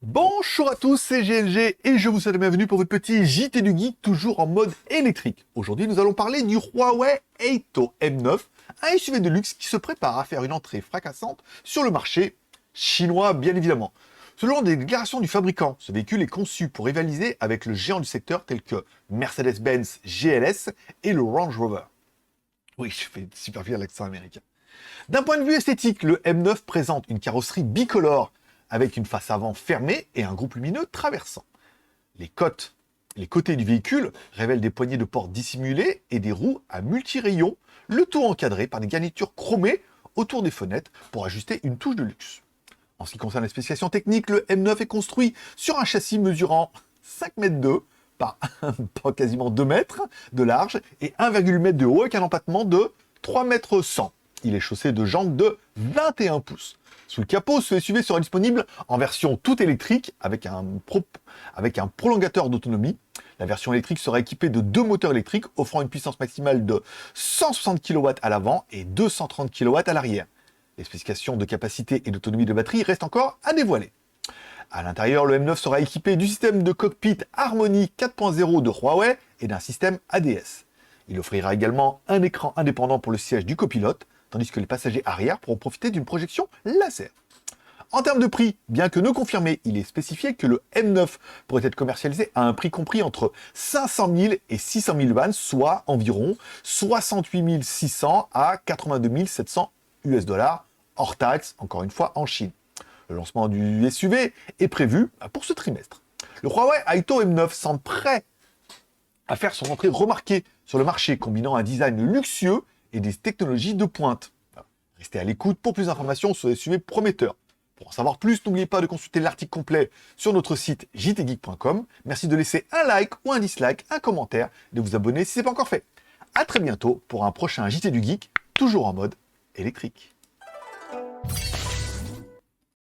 Bonjour à tous, c'est GLG et je vous souhaite la bienvenue pour votre petit JT du Geek, toujours en mode électrique. Aujourd'hui, nous allons parler du Huawei Hato M9, un SUV de luxe qui se prépare à faire une entrée fracassante sur le marché chinois, bien évidemment. Selon des déclarations du fabricant, ce véhicule est conçu pour rivaliser avec le géant du secteur tels que Mercedes-Benz GLS et le Range Rover. Oui, je fais super bien l'accent américain. D'un point de vue esthétique, le M9 présente une carrosserie bicolore avec une face avant fermée et un groupe lumineux traversant. Les côtés du véhicule révèlent des poignées de porte dissimulées et des roues à multi-rayons, le tout encadré par des garnitures chromées autour des fenêtres pour ajuster une touche de luxe. En ce qui concerne les spécifications techniques, le M9 est construit sur un châssis mesurant 5,2 m par quasiment 2 mètres de large et 1,8 m de haut avec un empattement de 3,1 m. Il est chaussé de jantes de 21 pouces. Sous le capot, ce SUV sera disponible en version toute électrique avec un prolongateur d'autonomie. La version électrique sera équipée de 2 moteurs électriques offrant une puissance maximale de 160 kW à l'avant et 230 kW à l'arrière. Les spécifications de capacité et d'autonomie de batterie restent encore à dévoiler. À l'intérieur, le M9 sera équipé du système de cockpit Harmony 4.0 de Huawei et d'un système ADS. Il offrira également un écran indépendant pour le siège du copilote, tandis que les passagers arrière pourront profiter d'une projection laser. En termes de prix, bien que non confirmé, il est spécifié que le M9 pourrait être commercialisé à un prix compris entre 500 000 et 600 000 yuan, soit environ 68 600 à 82 700 US dollars, hors taxes, encore une fois, en Chine. Le lancement du SUV est prévu pour ce trimestre. Le Huawei Hato M9 semble prêt à faire son entrée remarquée sur le marché, combinant un design luxueux et des technologies de pointe. Restez à l'écoute pour plus d'informations sur les SUV prometteurs. Pour en savoir plus, n'oubliez pas de consulter l'article complet sur notre site jtgeek.com. Merci de laisser un like ou un dislike, un commentaire, et de vous abonner si ce n'est pas encore fait. A très bientôt pour un prochain JT du Geek, toujours en mode électrique.